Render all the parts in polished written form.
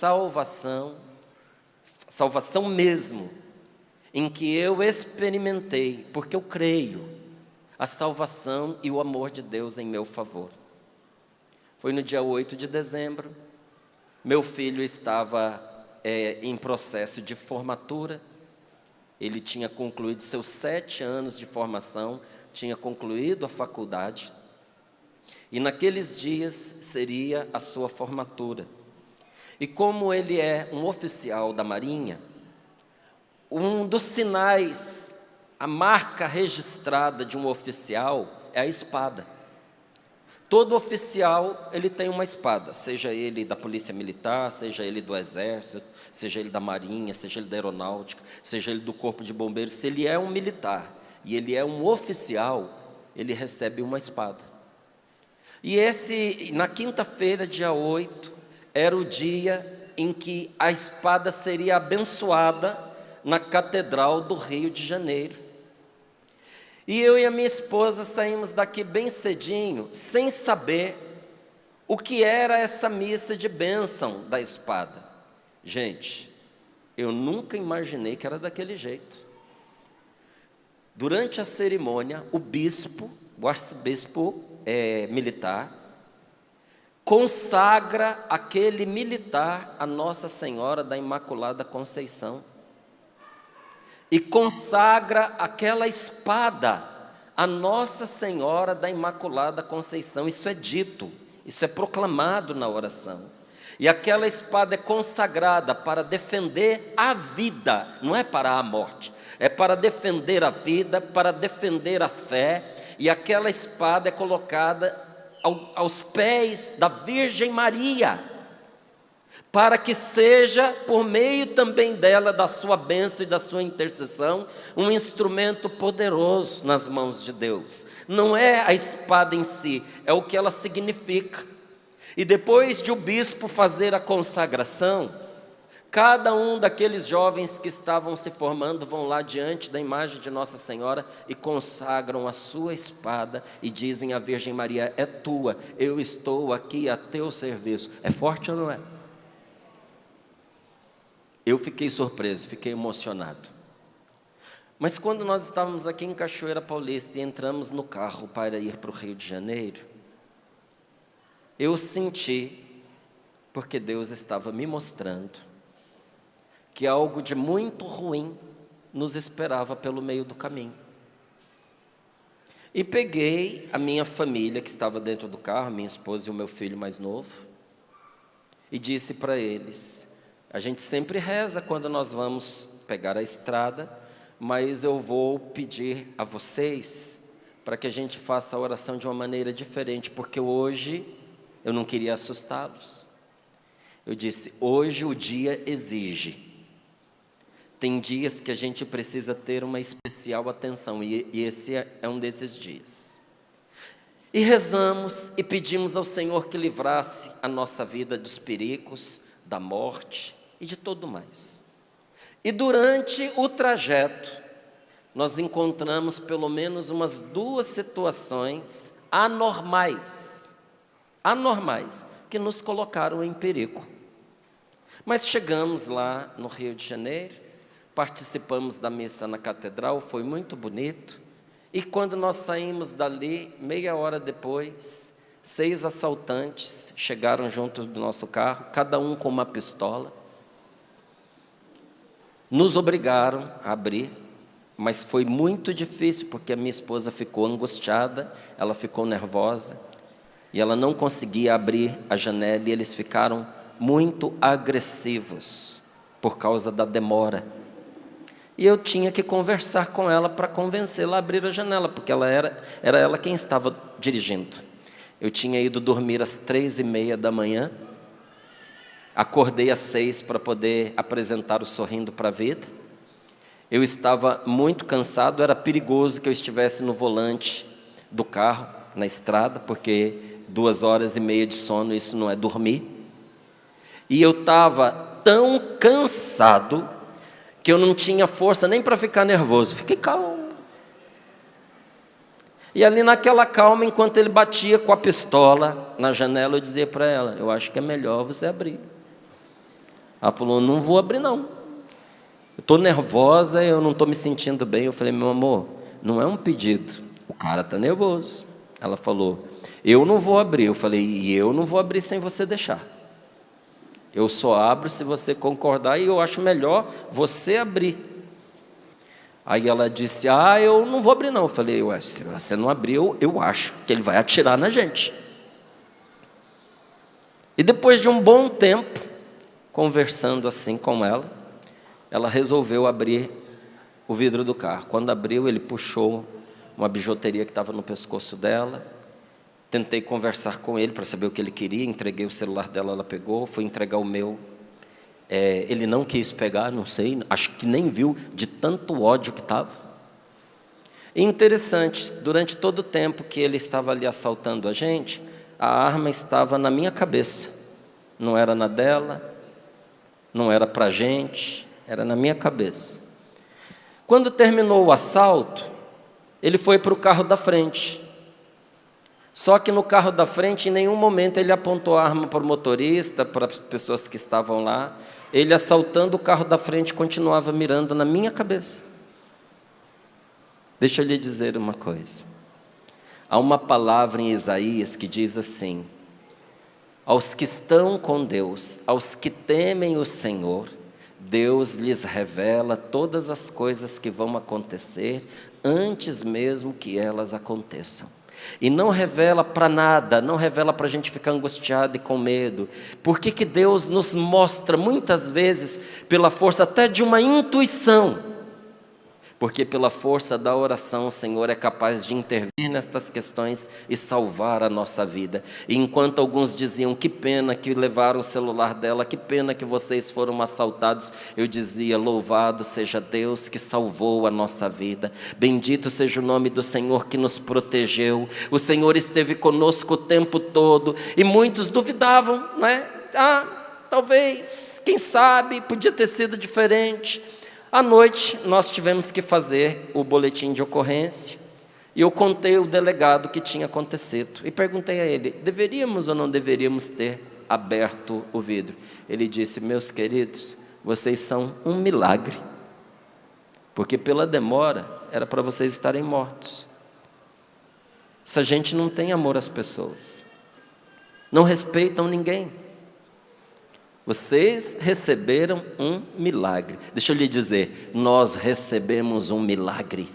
salvação, salvação mesmo, em que eu experimentei, porque eu creio, a salvação e o amor de Deus em meu favor. Foi no dia 8 de dezembro, meu filho estava em processo de formatura, ele tinha concluído seus 7 anos de formação, tinha concluído a faculdade, e naqueles dias seria a sua formatura. E como ele é um oficial da Marinha, um dos sinais, a marca registrada de um oficial é a espada. Todo oficial, ele tem uma espada, seja ele da Polícia Militar, seja ele do Exército, seja ele da Marinha, seja ele da Aeronáutica, seja ele do Corpo de Bombeiros. Se ele é um militar e ele é um oficial, ele recebe uma espada. E na quinta-feira, dia 8, era o dia em que a espada seria abençoada na Catedral do Rio de Janeiro. E eu e a minha esposa saímos daqui bem cedinho, sem saber o que era essa missa de bênção da espada. Gente, eu nunca imaginei que era daquele jeito. Durante a cerimônia, o arcebispo militar, consagra aquele militar a Nossa Senhora da Imaculada Conceição. E consagra aquela espada a Nossa Senhora da Imaculada Conceição. Isso é dito, isso é proclamado na oração. E aquela espada é consagrada para defender a vida, não é para a morte. É para defender a vida, para defender a fé. E aquela espada é colocada aos pés da Virgem Maria, para que seja, por meio também dela, da sua bênção e da sua intercessão, um instrumento poderoso nas mãos de Deus. Não é a espada em si, é o que ela significa. E depois de o bispo fazer a consagração, cada um daqueles jovens que estavam se formando vão lá diante da imagem de Nossa Senhora e consagram a sua espada e dizem à Virgem Maria: é tua, eu estou aqui a teu serviço. É forte ou não é? Eu fiquei surpreso, fiquei emocionado. Mas quando nós estávamos aqui em Cachoeira Paulista e entramos no carro para ir para o Rio de Janeiro, eu senti, porque Deus estava me mostrando, que algo de muito ruim nos esperava pelo meio do caminho. E peguei a minha família que estava dentro do carro, minha esposa e o meu filho mais novo, e disse para eles: a gente sempre reza quando nós vamos pegar a estrada, mas eu vou pedir a vocês para que a gente faça a oração de uma maneira diferente, porque hoje eu não queria assustá-los. Eu disse: hoje o dia exige. Tem dias que a gente precisa ter uma especial atenção, e esse é um desses dias. E rezamos e pedimos ao Senhor que livrasse a nossa vida dos perigos, da morte e de tudo mais. E durante o trajeto, nós encontramos pelo menos umas 2 situações anormais, que nos colocaram em perigo. Mas chegamos lá no Rio de Janeiro, participamos da missa na catedral, foi muito bonito, e quando nós saímos dali, meia hora depois, 6 assaltantes chegaram junto do nosso carro, cada um com uma pistola, nos obrigaram a abrir, mas foi muito difícil, porque a minha esposa ficou angustiada, ela ficou nervosa, e ela não conseguia abrir a janela, e eles ficaram muito agressivos, por causa da demora. E eu tinha que conversar com ela para convencê-la a abrir a janela, porque era ela quem estava dirigindo. Eu tinha ido dormir às 3h30 da manhã, acordei às 6 para poder apresentar o Sorrindo para a Vida. Eu estava muito cansado, era perigoso que eu estivesse no volante do carro, na estrada, porque 2h30 de sono, isso não é dormir. E eu estava tão cansado que eu não tinha força nem para ficar nervoso. Fiquei calmo. E ali naquela calma, enquanto ele batia com a pistola na janela, eu dizia para ela: eu acho que é melhor você abrir. Ela falou, não vou abrir não. Eu estou nervosa, eu não estou me sentindo bem. Eu falei, meu amor, não é um pedido, o cara está nervoso. Ela falou, eu não vou abrir. Eu falei, e eu não vou abrir sem você deixar. Eu só abro se você concordar e eu acho melhor você abrir. Aí ela disse, eu não vou abrir não. Eu falei, ué, se você não abrir, eu acho que ele vai atirar na gente. E depois de um bom tempo, conversando assim com ela resolveu abrir o vidro do carro. Quando abriu, ele puxou uma bijuteria que estava no pescoço dela. Tentei conversar com ele para saber o que ele queria, entreguei o celular dela, ela pegou, fui entregar o meu. Ele não quis pegar, não sei, acho que nem viu de tanto ódio que estava. E interessante, durante todo o tempo que ele estava ali assaltando a gente, a arma estava na minha cabeça, não era na dela, não era para a gente, era na minha cabeça. Quando terminou o assalto, ele foi para o carro da frente. Só que no carro da frente, em nenhum momento ele apontou a arma para o motorista, para as pessoas que estavam lá. Ele, assaltando o carro da frente, continuava mirando na minha cabeça. Deixa eu lhe dizer uma coisa. Há uma palavra em Isaías que diz assim: aos que estão com Deus, aos que temem o Senhor, Deus lhes revela todas as coisas que vão acontecer antes mesmo que elas aconteçam. E não revela para nada, não revela para a gente ficar angustiado e com medo. Por que Deus nos mostra muitas vezes pela força até de uma intuição? Porque pela força da oração o Senhor é capaz de intervir nestas questões e salvar a nossa vida. E enquanto alguns diziam, que pena que levaram o celular dela, que pena que vocês foram assaltados, eu dizia, louvado seja Deus que salvou a nossa vida. Bendito seja o nome do Senhor que nos protegeu. O Senhor esteve conosco o tempo todo. E muitos duvidavam, não é? Talvez, quem sabe, podia ter sido diferente. À noite, nós tivemos que fazer o boletim de ocorrência, e eu contei o delegado que tinha acontecido, e perguntei a ele, deveríamos ou não deveríamos ter aberto o vidro? Ele disse, meus queridos, vocês são um milagre, porque pela demora, era para vocês estarem mortos. Essa gente não tem amor às pessoas, não respeitam ninguém. Vocês receberam um milagre. Deixa eu lhe dizer, nós recebemos um milagre.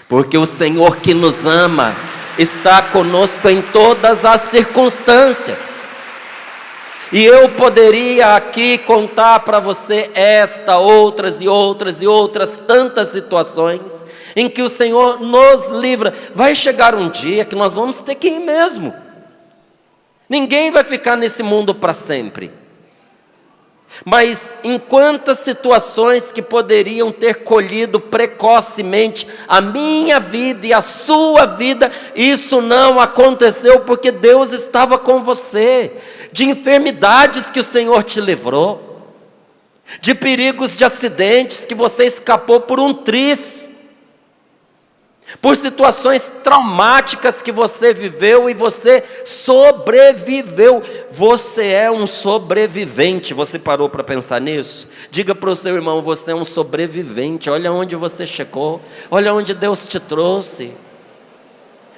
Porque o Senhor que nos ama está conosco em todas as circunstâncias. E eu poderia aqui contar para você esta, outras e outras e outras tantas situações em que o Senhor nos livra. Vai chegar um dia que nós vamos ter que ir mesmo. Ninguém vai ficar nesse mundo para sempre. Mas em quantas situações que poderiam ter colhido precocemente a minha vida e a sua vida, isso não aconteceu porque Deus estava com você. De enfermidades que o Senhor te livrou, de perigos de acidentes que você escapou por um triz, por situações traumáticas que você viveu e você sobreviveu. Você é um sobrevivente. Você parou para pensar nisso? Diga para o seu irmão, você é um sobrevivente. Olha onde você chegou, olha onde Deus te trouxe.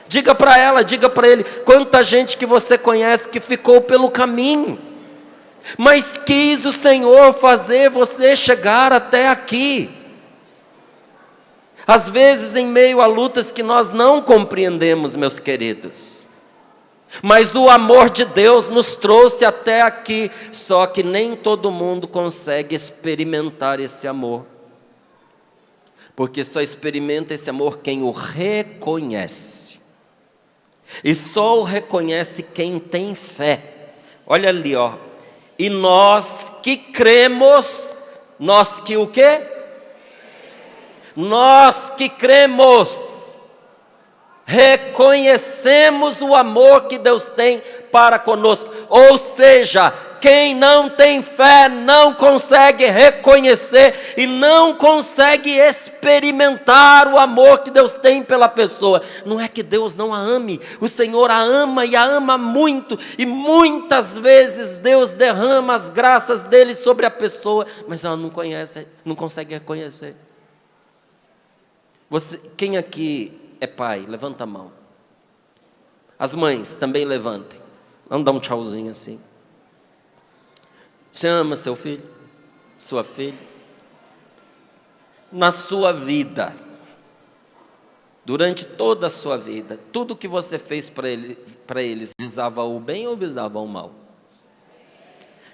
Diga para ela, diga para ele, quanta gente que você conhece que ficou pelo caminho, mas quis o Senhor fazer você chegar até aqui. Às vezes em meio a lutas que nós não compreendemos, meus queridos, mas o amor de Deus nos trouxe até aqui, só que nem todo mundo consegue experimentar esse amor, porque só experimenta esse amor quem o reconhece, e só o reconhece quem tem fé. Olha ali, e nós que cremos, nós que o quê? Nós que cremos, reconhecemos o amor que Deus tem para conosco, ou seja, quem não tem fé não consegue reconhecer e não consegue experimentar o amor que Deus tem pela pessoa. Não é que Deus não a ame, o Senhor a ama e a ama muito, e muitas vezes Deus derrama as graças dele sobre a pessoa, mas ela não conhece, não consegue reconhecer. Quem aqui é pai? Levanta a mão. As mães também levantem. Vamos dar um tchauzinho assim. Você ama seu filho? Sua filha? Na sua vida, durante toda a sua vida, tudo que você fez para eles visava o bem ou visava o mal?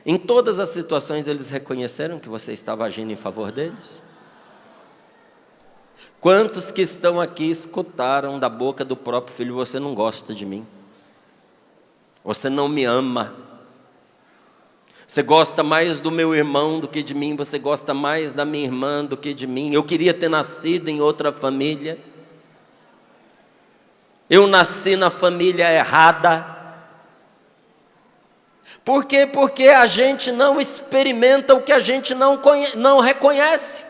Em todas as situações eles reconheceram que você estava agindo em favor deles? Quantos que estão aqui escutaram da boca do próprio filho: você não gosta de mim, você não me ama, você gosta mais do meu irmão do que de mim, você gosta mais da minha irmã do que de mim, eu queria ter nascido em outra família, eu nasci na família errada. Por quê? Porque a gente não experimenta o que a gente não reconhece.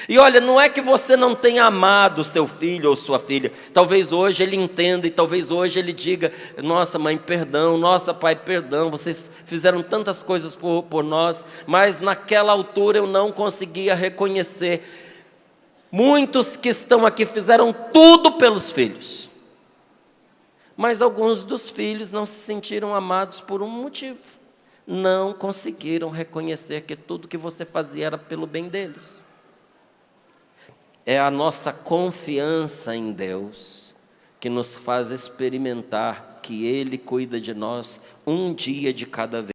E olha, não é que você não tenha amado seu filho ou sua filha. Talvez hoje ele entenda e talvez hoje ele diga: nossa mãe, perdão, nossa pai, perdão, vocês fizeram tantas coisas por nós, mas naquela altura eu não conseguia reconhecer. Muitos que estão aqui fizeram tudo pelos filhos, mas alguns dos filhos não se sentiram amados por um motivo: não conseguiram reconhecer que tudo que você fazia era pelo bem deles. É a nossa confiança em Deus que nos faz experimentar que Ele cuida de nós um dia de cada vez.